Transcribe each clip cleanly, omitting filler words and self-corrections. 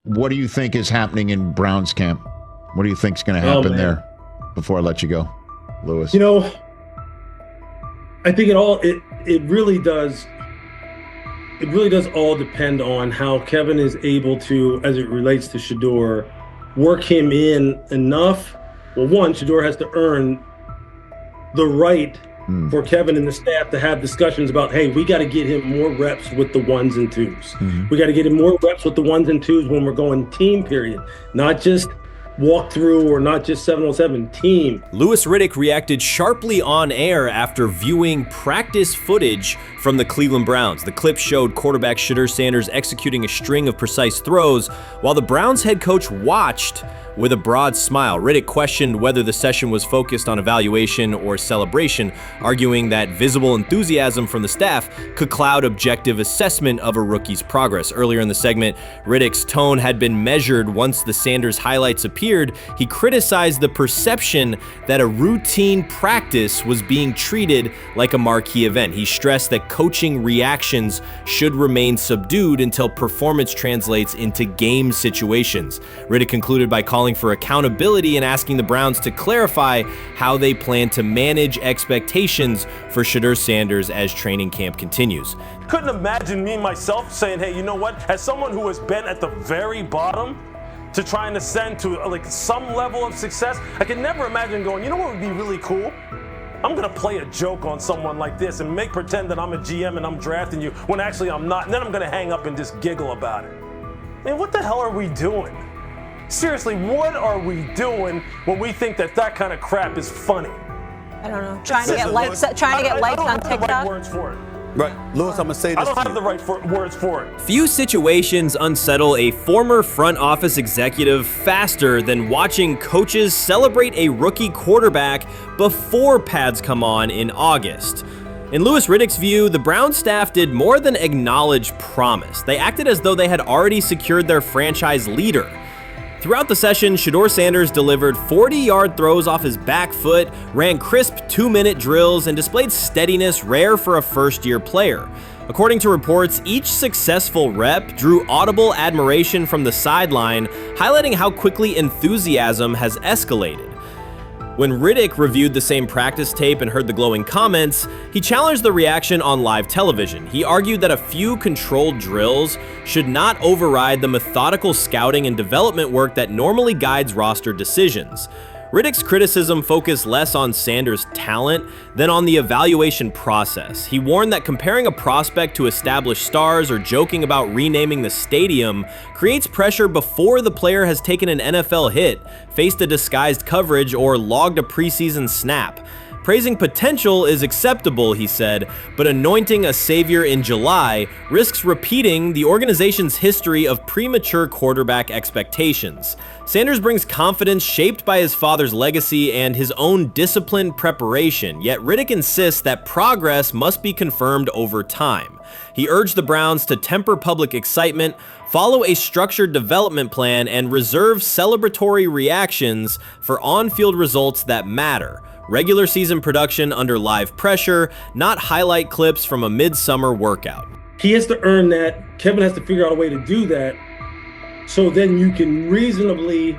what do you think is happening in Browns camp? What do you think is going to happen there? Before I let you go, Lewis. You know, I think it really does. It really does all depend on how Kevin is able to, as it relates to Shedeur, work him in enough. Well, one, Shedeur has to earn the right for Kevin and the staff to have discussions about, hey, we got to get him more reps with the ones and twos. We got to get him more reps with the ones and twos when we're going team period, not just walk through or not just 7-on-7 team. Louis Riddick reacted sharply on air after viewing practice footage from the Cleveland Browns. The clip showed quarterback Shedeur Sanders executing a string of precise throws while the Browns head coach watched with a broad smile. Riddick questioned whether the session was focused on evaluation or celebration, arguing that visible enthusiasm from the staff could cloud objective assessment of a rookie's progress. Earlier in the segment, Riddick's tone had been measured once the Sanders highlights appeared. He criticized the perception that a routine practice was being treated like a marquee event. He stressed that coaching reactions should remain subdued until performance translates into game situations. Riddick concluded by calling for accountability and asking the Browns to clarify how they plan to manage expectations for Shedeur Sanders as training camp continues. Couldn't imagine me myself saying, hey, you know what, as someone who has been at the very bottom to try and ascend to like some level of success, I could never imagine going, you know what would be really cool? I'm gonna play a joke on someone like this and pretend that I'm a GM and I'm drafting you when actually I'm not, and then I'm gonna hang up and just giggle about it. Man, what the hell are we doing? Seriously, what are we doing when we think that kind of crap is funny? I don't know. Trying to get likes on TikTok. I don't have the right words for it. Right, Lewis, I'm gonna say this. I don't have the right words for it. Few situations unsettle a former front office executive faster than watching coaches celebrate a rookie quarterback before pads come on in August. In Louis Riddick's view, the Browns staff did more than acknowledge promise. They acted as though they had already secured their franchise leader. Throughout the session, Shedeur Sanders delivered 40-yard throws off his back foot, ran crisp 2-minute drills, and displayed steadiness rare for a first-year player. According to reports, each successful rep drew audible admiration from the sideline, highlighting how quickly enthusiasm has escalated. When Riddick reviewed the same practice tape and heard the glowing comments, he challenged the reaction on live television. He argued that a few controlled drills should not override the methodical scouting and development work that normally guides roster decisions. Riddick's criticism focused less on Sanders' talent than on the evaluation process. He warned that comparing a prospect to established stars or joking about renaming the stadium creates pressure before the player has taken an NFL hit, faced a disguised coverage, or logged a preseason snap. Praising potential is acceptable, he said, but anointing a savior in July risks repeating the organization's history of premature quarterback expectations. Sanders brings confidence shaped by his father's legacy and his own disciplined preparation, yet Riddick insists that progress must be confirmed over time. He urged the Browns to temper public excitement, follow a structured development plan, and reserve celebratory reactions for on-field results that matter. Regular season production under live pressure, not highlight clips from a midsummer workout. He has to earn that. Kevin has to figure out a way to do that. So then you can reasonably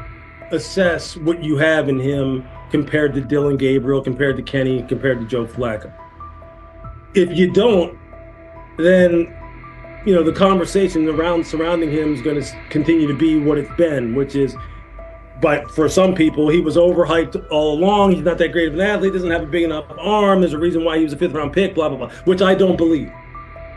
assess what you have in him compared to Dylan Gabriel, compared to Kenny, compared to Joe Flacco. If you don't, then the conversation surrounding him is going to continue to be what it's been, which is, but for some people, he was overhyped all along. He's not that great of an athlete, doesn't have a big enough arm. There's a reason why he was a 5th-round pick, blah, blah, blah, which I don't believe.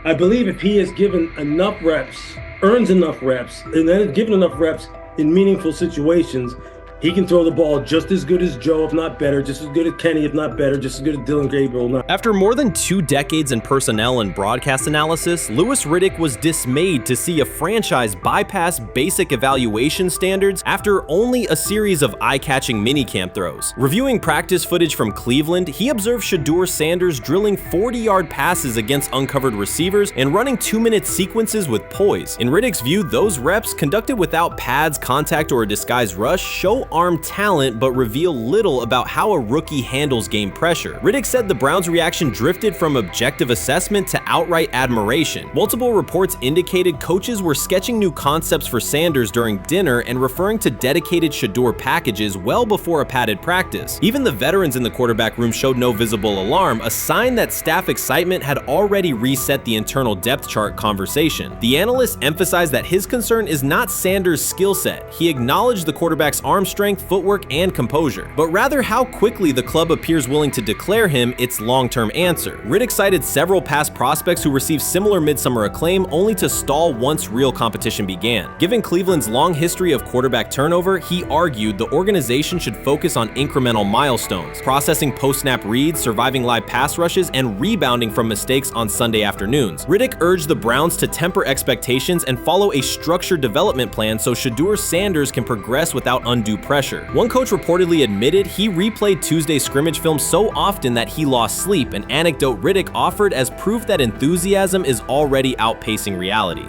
I believe if he is given enough reps, earns enough reps, and then is given enough reps in meaningful situations, he can throw the ball just as good as Joe, if not better, just as good as Kenny, if not better, just as good as Dylan Gabriel. After more than 2 decades in personnel and broadcast analysis, Louis Riddick was dismayed to see a franchise bypass basic evaluation standards after only a series of eye-catching minicamp throws. Reviewing practice footage from Cleveland, he observed Shedeur Sanders drilling 40-yard passes against uncovered receivers and running 2-minute sequences with poise. In Riddick's view, those reps, conducted without pads, contact, or a disguised rush, show show arm talent but reveal little about how a rookie handles game pressure. Riddick said the Browns' reaction drifted from objective assessment to outright admiration. Multiple reports indicated coaches were sketching new concepts for Sanders during dinner and referring to dedicated Shedeur packages well before a padded practice. Even the veterans in the quarterback room showed no visible alarm, a sign that staff excitement had already reset the internal depth chart conversation. The analyst emphasized that his concern is not Sanders' skill set. He acknowledged the quarterback's arm strength, footwork, and composure, but rather how quickly the club appears willing to declare him its long-term answer. Riddick cited several past prospects who received similar midsummer acclaim only to stall once real competition began. Given Cleveland's long history of quarterback turnover, he argued the organization should focus on incremental milestones, processing post-snap reads, surviving live pass rushes, and rebounding from mistakes on Sunday afternoons. Riddick urged the Browns to temper expectations and follow a structured development plan so Shedeur Sanders can progress without undue pressure. One coach reportedly admitted he replayed Tuesday's scrimmage film so often that he lost sleep, an anecdote Riddick offered as proof that enthusiasm is already outpacing reality.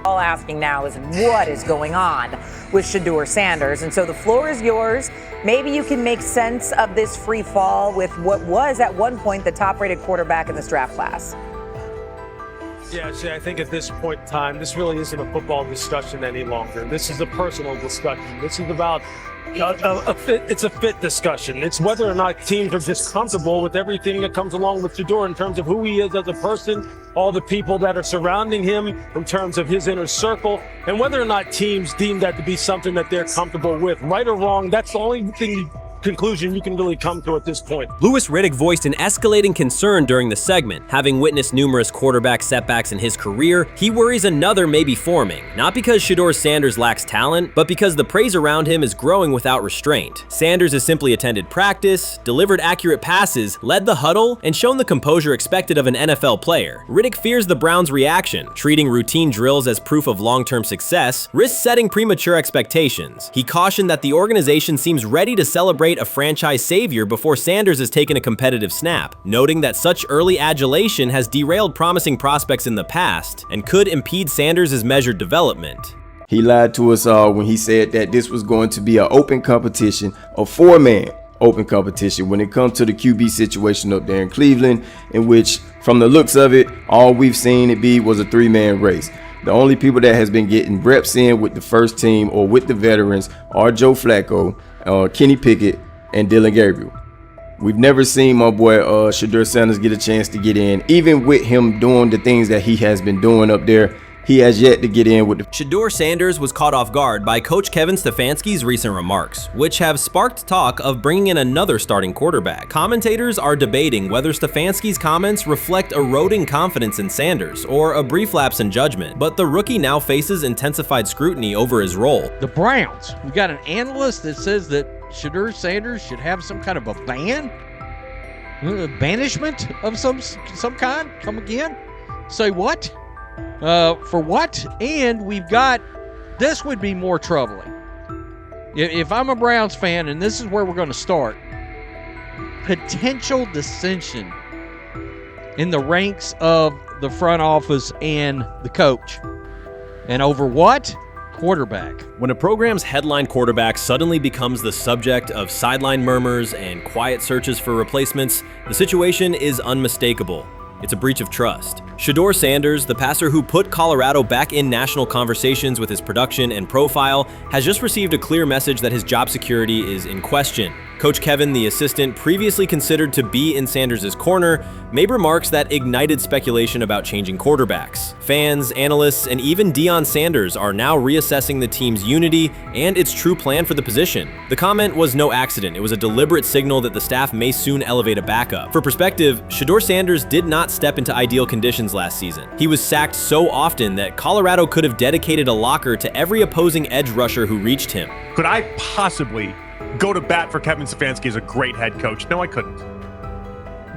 All asking now is what is going on with Shedeur Sanders, and so the floor is yours. Maybe you can make sense of this free fall with what was at one point the top-rated quarterback in this draft class. Yeah, see, I think at this point in time, this really isn't a football discussion any longer. This is a personal discussion. This is about it's a fit discussion. It's whether or not teams are just comfortable with everything that comes along with Shedeur in terms of who he is as a person, all the people that are surrounding him in terms of his inner circle, and whether or not teams deem that to be something that they're comfortable with. Right or wrong, that's the only conclusion you can really come to at this point. Louis Riddick voiced an escalating concern during the segment. Having witnessed numerous quarterback setbacks in his career, he worries another may be forming, not because Shedeur Sanders lacks talent, but because the praise around him is growing without restraint. Sanders has simply attended practice, delivered accurate passes, led the huddle, and shown the composure expected of an NFL player. Riddick fears the Browns' reaction, treating routine drills as proof of long-term success, risks setting premature expectations. He cautioned that the organization seems ready to celebrate a franchise savior before Sanders has taken a competitive snap, noting that such early adulation has derailed promising prospects in the past and could impede Sanders' measured development. He lied to us all when he said that this was going to be an open competition, a four-man open competition when it comes to the QB situation up there in Cleveland, in which, from the looks of it, all we've seen it be was a three-man race. The only people that has been getting reps in with the first team or with the veterans are Joe Flacco, Kenny Pickett, and Dillon Gabriel. We've never seen my boy Shedeur Sanders get a chance to get in. Even with him doing the things that he has been doing up there, he has yet to get in with the... Shedeur Sanders was caught off guard by Coach Kevin Stefanski's recent remarks, which have sparked talk of bringing in another starting quarterback. Commentators are debating whether Stefanski's comments reflect eroding confidence in Sanders or a brief lapse in judgment, but the rookie now faces intensified scrutiny over his role. The Browns, we got an analyst that says that Shedeur Sanders should have some kind of a ban, banishment of some kind. Come again? Say what? For what? And we've got, this would be more troubling. If I'm a Browns fan, and this is where we're going to start, potential dissension in the ranks of the front office and the coach. And over what? Quarterback. When a program's headline quarterback suddenly becomes the subject of sideline murmurs and quiet searches for replacements, the situation is unmistakable. It's a breach of trust. Shedeur Sanders, the passer who put Colorado back in national conversations with his production and profile, has just received a clear message that his job security is in question. Coach Kevin, the assistant previously considered to be in Sanders' corner, made remarks that ignited speculation about changing quarterbacks. Fans, analysts, and even Deion Sanders are now reassessing the team's unity and its true plan for the position. The comment was no accident. It was a deliberate signal that the staff may soon elevate a backup. For perspective, Shedeur Sanders did not step into ideal conditions last season. He was sacked so often that Colorado could have dedicated a locker to every opposing edge rusher who reached him. Could I possibly go to bat for Kevin Stefanski as a great head coach? No, I couldn't.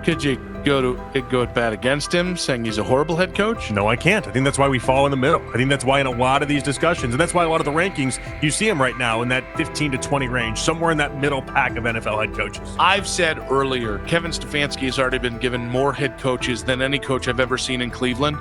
Could you go at bat against him, saying he's a horrible head coach? No, I can't. I think that's why we fall in the middle. I think that's why in a lot of these discussions, and that's why a lot of the rankings, you see him right now in that 15 to 20 range, somewhere in that middle pack of NFL head coaches. I've said earlier, Kevin Stefanski has already been given more head coaches than any coach I've ever seen in Cleveland.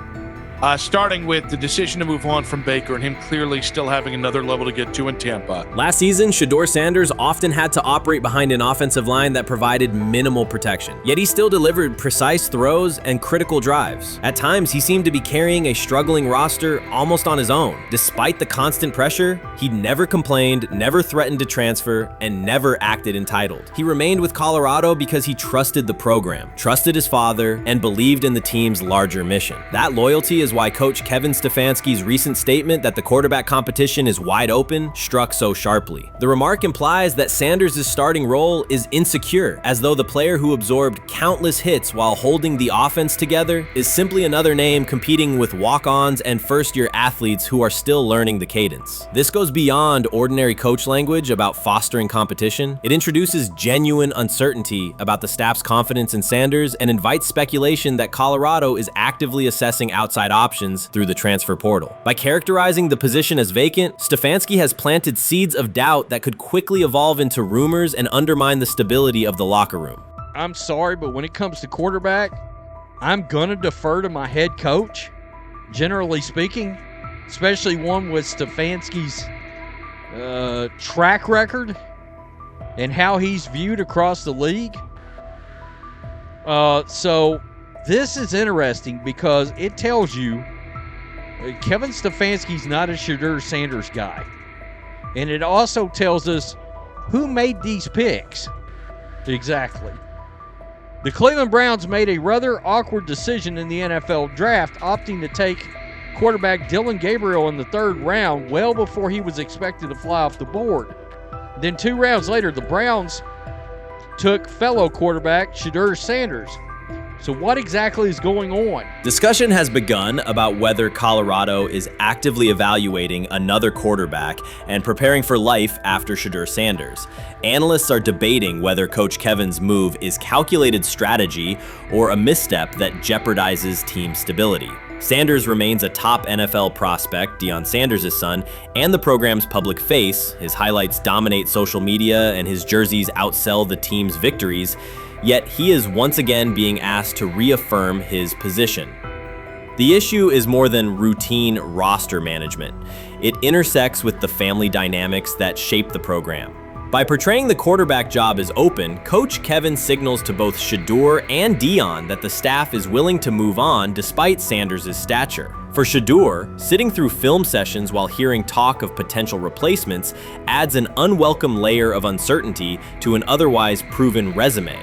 Starting with the decision to move on from Baker and him clearly still having another level to get to in Tampa. Last season, Shedeur Sanders often had to operate behind an offensive line that provided minimal protection, yet he still delivered precise throws and critical drives. At times, he seemed to be carrying a struggling roster almost on his own. Despite the constant pressure, he never complained, never threatened to transfer, and never acted entitled. He remained with Colorado because he trusted the program, trusted his father, and believed in the team's larger mission. That loyalty is why Coach Kevin Stefanski's recent statement that the quarterback competition is wide open struck so sharply. The remark implies that Sanders' starting role is insecure, as though the player who absorbed countless hits while holding the offense together is simply another name competing with walk-ons and first-year athletes who are still learning the cadence. This goes beyond ordinary coach language about fostering competition. It introduces genuine uncertainty about the staff's confidence in Sanders and invites speculation that Colorado is actively assessing outside options through the transfer portal. By characterizing the position as vacant, Stafanski has planted seeds of doubt that could quickly evolve into rumors and undermine the stability of the locker room. I'm sorry, but when it comes to quarterback, I'm going to defer to my head coach, generally speaking, especially one with Stefanski's track record and how he's viewed across the league. So this is interesting because it tells you Kevin Stefanski's not a Shedeur Sanders guy. And it also tells us who made these picks. Exactly. The Cleveland Browns made a rather awkward decision in the NFL draft, opting to take quarterback Dillon Gabriel in the 3rd round, well before he was expected to fly off the board. Then 2 rounds later, the Browns took fellow quarterback Shedeur Sanders. So what exactly is going on? Discussion has begun about whether Colorado is actively evaluating another quarterback and preparing for life after Shedeur Sanders. Analysts are debating whether Coach Kevin's move is calculated strategy or a misstep that jeopardizes team stability. Sanders remains a top NFL prospect, Deion Sanders' son, and the program's public face. His highlights dominate social media and his jerseys outsell the team's victories. Yet he is once again being asked to reaffirm his position. The issue is more than routine roster management. It intersects with the family dynamics that shape the program. By portraying the quarterback job as open, Coach Kevin signals to both Shedeur and Deion that the staff is willing to move on despite Sanders' stature. For Shedeur, sitting through film sessions while hearing talk of potential replacements adds an unwelcome layer of uncertainty to an otherwise proven resume.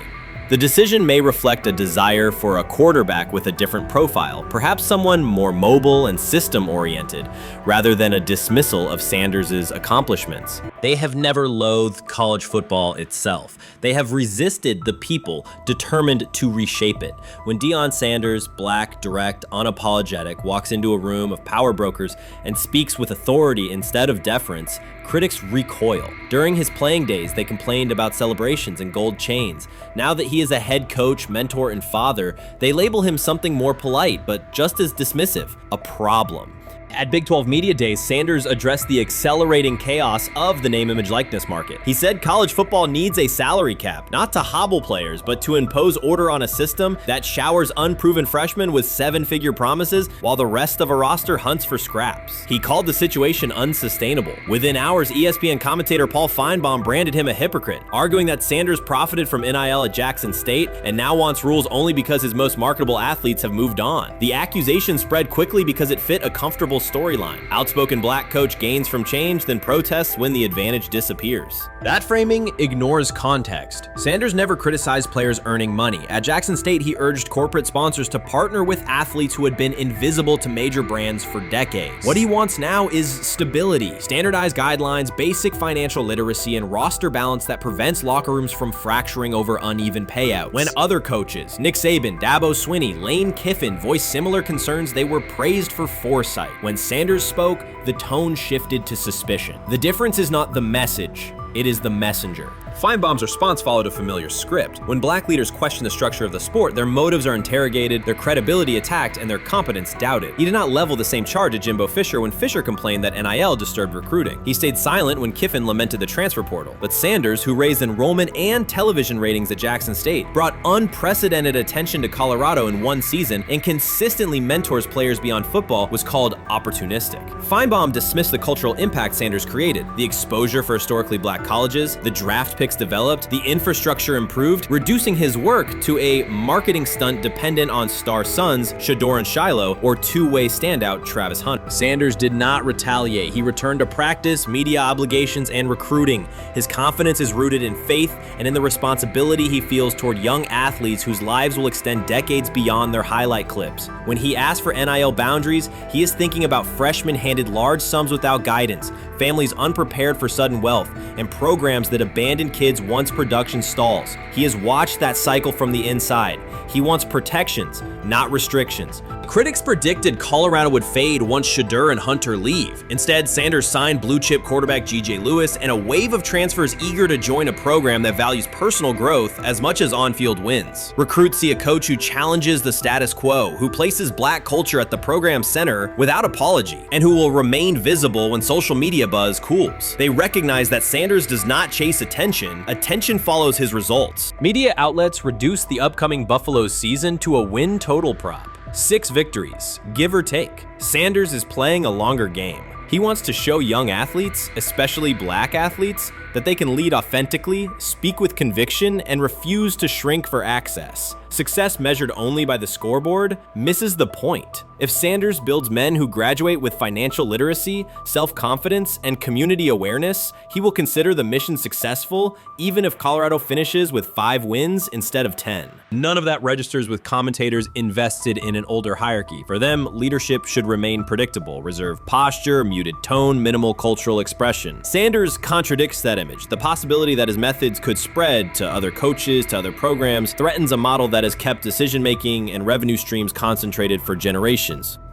The decision may reflect a desire for a quarterback with a different profile, perhaps someone more mobile and system-oriented, rather than a dismissal of Sanders' accomplishments. They have never loathed college football itself. They have resisted the people determined to reshape it. When Deion Sanders, black, direct, unapologetic, walks into a room of power brokers and speaks with authority instead of deference, critics recoil. During his playing days, they complained about celebrations and gold chains. Now that he is a head coach, mentor, and father, they label him something more polite, but just as dismissive, a problem. At Big 12 Media Days, Sanders addressed the accelerating chaos of the name, image, likeness market. He said college football needs a salary cap, not to hobble players, but to impose order on a system that showers unproven freshmen with 7-figure promises while the rest of a roster hunts for scraps. He called the situation unsustainable. Within hours, ESPN commentator Paul Feinbaum branded him a hypocrite, arguing that Sanders profited from NIL at Jackson State and now wants rules only because his most marketable athletes have moved on. The accusation spread quickly because it fit a comfortable storyline. Outspoken black coach gains from change, then protests when the advantage disappears. That framing ignores context. Sanders never criticized players earning money. At Jackson State, he urged corporate sponsors to partner with athletes who had been invisible to major brands for decades. What he wants now is stability, standardized guidelines, basic financial literacy, and roster balance that prevents locker rooms from fracturing over uneven payouts. When other coaches, Nick Saban, Dabo Swinney, Lane Kiffin, voiced similar concerns, they were praised for foresight. When Sanders spoke, the tone shifted to suspicion. The difference is not the message, it is the messenger. Feinbaum's response followed a familiar script. When black leaders question the structure of the sport, their motives are interrogated, their credibility attacked, and their competence doubted. He did not level the same charge at Jimbo Fisher when Fisher complained that NIL disturbed recruiting. He stayed silent when Kiffin lamented the transfer portal. But Sanders, who raised enrollment and television ratings at Jackson State, brought unprecedented attention to Colorado in one season and consistently mentors players beyond football, was called opportunistic. Feinbaum dismissed the cultural impact Sanders created, the exposure for historically black colleges, the draft picks developed, the infrastructure improved, reducing his work to a marketing stunt dependent on star sons Shedeur and Shiloh, or two-way standout Travis Hunt. Sanders did not retaliate. He returned to practice, media obligations, and recruiting. His confidence is rooted in faith and in the responsibility he feels toward young athletes whose lives will extend decades beyond their highlight clips. When he asks for NIL boundaries, he is thinking about freshmen handed large sums without guidance, families unprepared for sudden wealth, and programs that abandon kids once production stalls. He has watched that cycle from the inside. He wants protections, not restrictions. Critics predicted Colorado would fade once Shedeur and Hunter leave. Instead, Sanders signed blue-chip quarterback G.J. Lewis and a wave of transfers eager to join a program that values personal growth as much as on-field wins. Recruits see a coach who challenges the status quo, who places black culture at the program's center without apology, and who will remain visible when social media buzz cools. They recognize that Sanders does not chase attention. Attention follows his results. Media outlets reduced the upcoming Buffalo season to a win total prop. 6 victories, give or take. Sanders is playing a longer game. He wants to show young athletes, especially black athletes, that they can lead authentically, speak with conviction, and refuse to shrink for access. Success measured only by the scoreboard misses the point. If Sanders builds men who graduate with financial literacy, self-confidence, and community awareness, he will consider the mission successful, even if Colorado finishes with 5 wins instead of 10. None of that registers with commentators invested in an older hierarchy. For them, leadership should remain predictable, reserved posture, muted tone, minimal cultural expression. Sanders contradicts that image. The possibility that his methods could spread to other coaches, to other programs, threatens a model that has kept decision-making and revenue streams concentrated for generations.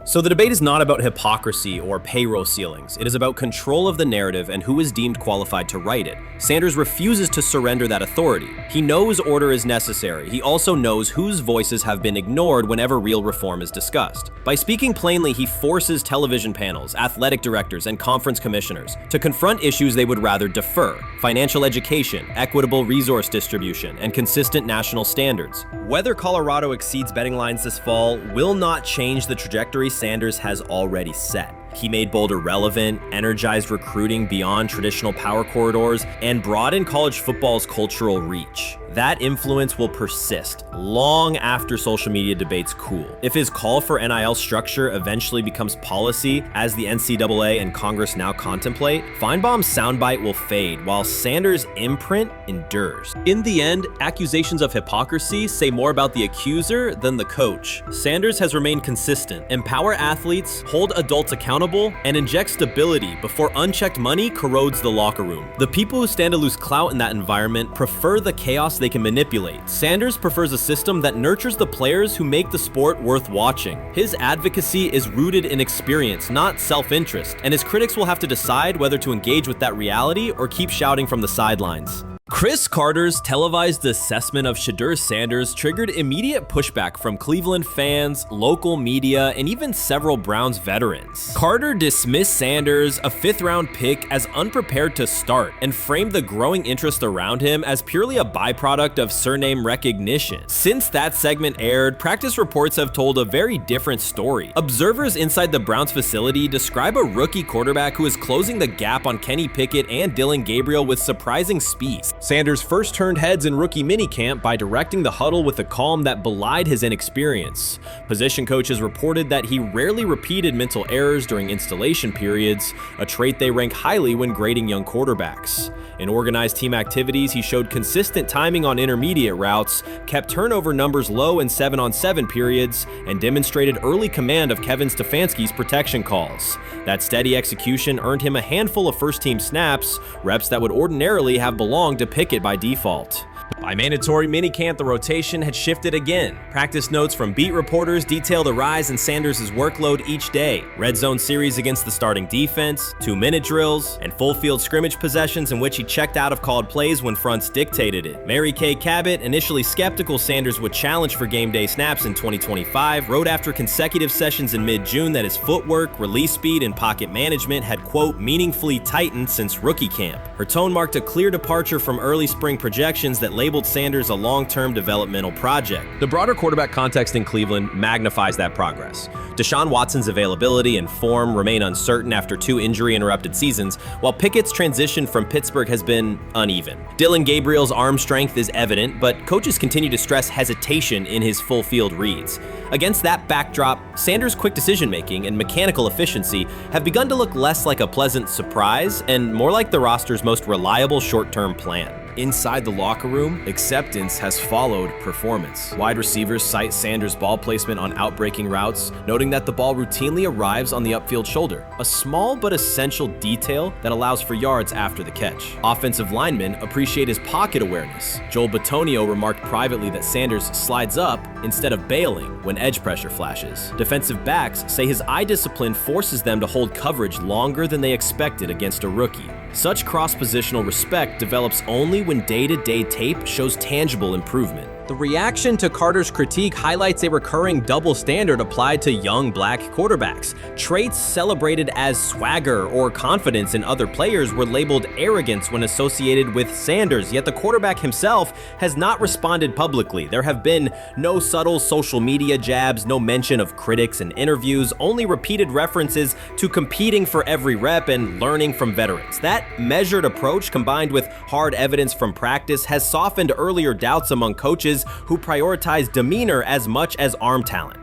So the debate is not about hypocrisy or payroll ceilings. It is about control of the narrative and who is deemed qualified to write it. Sanders refuses to surrender that authority. He knows order is necessary. He also knows whose voices have been ignored whenever real reform is discussed. By speaking plainly, he forces television panels, athletic directors, and conference commissioners to confront issues they would rather defer: financial education, equitable resource distribution, and consistent national standards. Whether Colorado exceeds betting lines this fall will not change the trajectory Sanders has already set. He made Boulder relevant, energized recruiting beyond traditional power corridors, and broadened college football's cultural reach. That influence will persist long after social media debates cool. If his call for NIL structure eventually becomes policy, as the NCAA and Congress now contemplate, Feinbaum's soundbite will fade, while Sanders' imprint endures. In the end, accusations of hypocrisy say more about the accuser than the coach. Sanders has remained consistent: empower athletes, hold adults accountable, and inject stability before unchecked money corrodes the locker room. The people who stand to lose clout in that environment prefer the chaos they can manipulate. Sanders prefers a system that nurtures the players who make the sport worth watching. His advocacy is rooted in experience, not self-interest, and his critics will have to decide whether to engage with that reality or keep shouting from the sidelines. Chris Carter's televised assessment of Shedeur Sanders triggered immediate pushback from Cleveland fans, local media, and even several Browns veterans. Carter dismissed Sanders, a 5th-round pick, as unprepared to start, and framed the growing interest around him as purely a byproduct of surname recognition. Since that segment aired, practice reports have told a very different story. Observers inside the Browns facility describe a rookie quarterback who is closing the gap on Kenny Pickett and Dillon Gabriel with surprising speed. Sanders first turned heads in rookie minicamp by directing the huddle with a calm that belied his inexperience. Position coaches reported that he rarely repeated mental errors during installation periods, a trait they rank highly when grading young quarterbacks. In organized team activities, he showed consistent timing on intermediate routes, kept turnover numbers low in 7-on-7 periods, and demonstrated early command of Kevin Stafanski's protection calls. That steady execution earned him a handful of first-team snaps, reps that would ordinarily have belonged to Pickett by default. By mandatory minicamp, the rotation had shifted again. Practice notes from beat reporters detail the rise in Sanders' workload each day. Red zone series against the starting defense, 2-minute drills, and full field scrimmage possessions in which he checked out of called plays when fronts dictated it. Mary Kay Cabot, initially skeptical Sanders would challenge for game day snaps in 2025, wrote after consecutive sessions in mid-June that his footwork, release speed, and pocket management had, quote, meaningfully tightened since rookie camp. Her tone marked a clear departure from early spring projections that labeled Sanders a long-term developmental project. The broader quarterback context in Cleveland magnifies that progress. Deshaun Watson's availability and form remain uncertain after 2 injury-interrupted seasons, while Pickett's transition from Pittsburgh has been uneven. Dillon Gabriel's arm strength is evident, but coaches continue to stress hesitation in his full-field reads. Against that backdrop, Sanders' quick decision-making and mechanical efficiency have begun to look less like a pleasant surprise and more like the roster's most reliable short-term plan. Inside the locker room, acceptance has followed performance. Wide receivers cite Sanders' ball placement on outbreaking routes, noting that the ball routinely arrives on the upfield shoulder, a small but essential detail that allows for yards after the catch. Offensive linemen appreciate his pocket awareness. Joel Bitonio remarked privately that Sanders slides up instead of bailing when edge pressure flashes. Defensive backs say his eye discipline forces them to hold coverage longer than they expected against a rookie. Such cross-positional respect develops only when day-to-day tape shows tangible improvement. The reaction to Carter's critique highlights a recurring double standard applied to young black quarterbacks. Traits celebrated as swagger or confidence in other players were labeled arrogance when associated with Sanders, yet the quarterback himself has not responded publicly. There have been no subtle social media jabs, no mention of critics in interviews, only repeated references to competing for every rep and learning from veterans. That measured approach, combined with hard evidence from practice, has softened earlier doubts among coaches who prioritize demeanor as much as arm talent.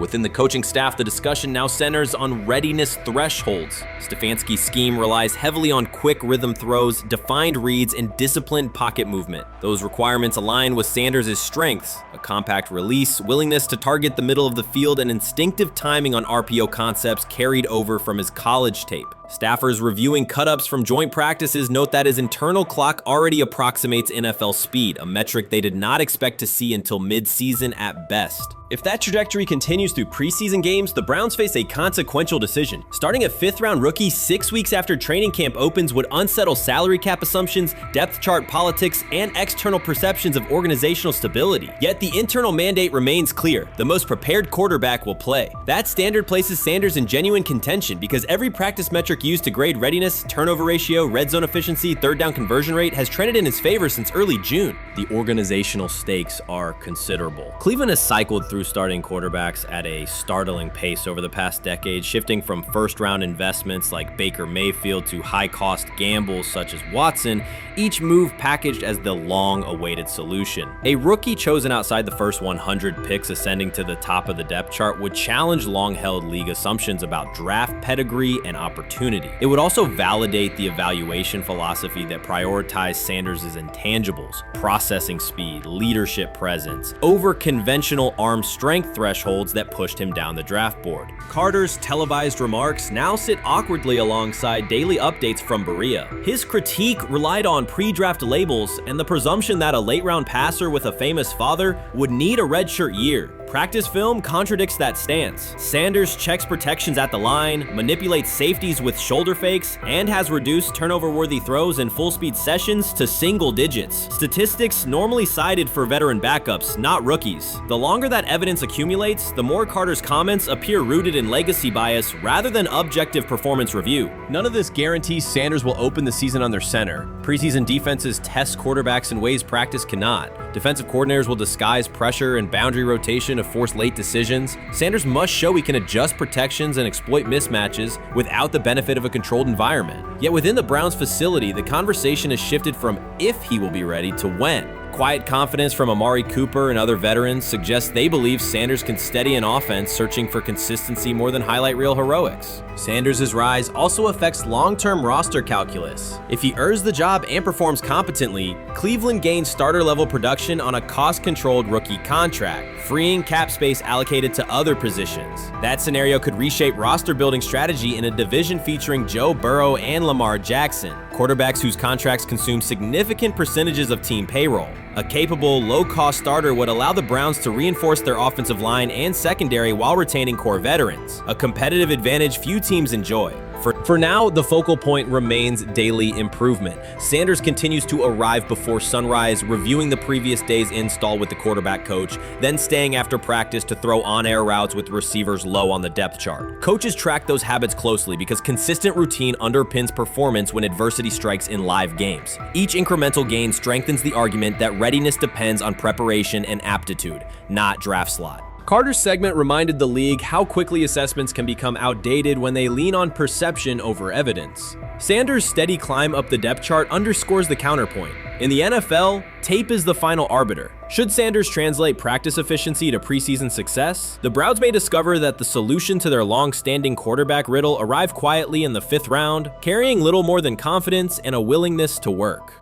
Within the coaching staff, the discussion now centers on readiness thresholds. Stafanski's scheme relies heavily on quick rhythm throws, defined reads, and disciplined pocket movement. Those requirements align with Sanders' strengths: a compact release, willingness to target the middle of the field, and instinctive timing on RPO concepts carried over from his college tape. Staffers reviewing cut-ups from joint practices note that his internal clock already approximates NFL speed, a metric they did not expect to see until mid-season at best. If that trajectory continues through preseason games, the Browns face a consequential decision. Starting a 5th-round rookie 6 weeks after training camp opens would unsettle salary cap assumptions, depth chart politics, and external perceptions of organizational stability. Yet the internal mandate remains clear: the most prepared quarterback will play. That standard places Sanders in genuine contention because every practice metric used to grade readiness, turnover ratio, red zone efficiency, third down conversion rate has trended in his favor since early June. The organizational stakes are considerable. Cleveland has cycled through starting quarterbacks at a startling pace over the past decade, shifting from first-round investments like Baker Mayfield to high-cost gambles such as Watson, each move packaged as the long-awaited solution. A rookie chosen outside the first 100 picks ascending to the top of the depth chart would challenge long-held league assumptions about draft pedigree and opportunity. It would also validate the evaluation philosophy that prioritized Sanders' intangibles: processing speed, leadership presence, over conventional arm strength thresholds that pushed him down the draft board. Carter's televised remarks now sit awkwardly alongside daily updates from Berea. His critique relied on pre-draft labels and the presumption that a late-round passer with a famous father would need a redshirt year. Practice film contradicts that stance. Sanders checks protections at the line, manipulates safeties with shoulder fakes, and has reduced turnover-worthy throws in full-speed sessions to single digits. Statistics normally cited for veteran backups, not rookies. The longer that evidence accumulates, the more Carter's comments appear rooted in legacy bias rather than objective performance review. None of this guarantees Sanders will open the season under center. Preseason defenses test quarterbacks in ways practice cannot. Defensive coordinators will disguise pressure and boundary rotation to force late decisions. Sanders must show he can adjust protections and exploit mismatches without the benefit of a controlled environment. Yet within the Browns facility, the conversation has shifted from if he will be ready to when. Quiet confidence from Amari Cooper and other veterans suggests they believe Sanders can steady an offense searching for consistency more than highlight reel heroics. Sanders' rise also affects long-term roster calculus. If he earns the job and performs competently, Cleveland gains starter-level production on a cost-controlled rookie contract, freeing cap space allocated to other positions. That scenario could reshape roster-building strategy in a division featuring Joe Burrow and Lamar Jackson. quarterbacks whose contracts consume significant percentages of team payroll. A capable, low-cost starter would allow the Browns to reinforce their offensive line and secondary while retaining core veterans, a competitive advantage few teams enjoy. For now, the focal point remains daily improvement. Sanders continues to arrive before sunrise, reviewing the previous day's install with the quarterback coach, then staying after practice to throw on-air routes with receivers low on the depth chart. Coaches track those habits closely because consistent routine underpins performance when adversity strikes in live games. Each incremental gain strengthens the argument that readiness depends on preparation and aptitude, not draft slot. Carter's segment reminded the league how quickly assessments can become outdated when they lean on perception over evidence. Sanders' steady climb up the depth chart underscores the counterpoint. In the NFL, tape is the final arbiter. Should Sanders translate practice efficiency to preseason success, the Browns may discover that the solution to their long-standing quarterback riddle arrived quietly in the 5th round, carrying little more than confidence and a willingness to work.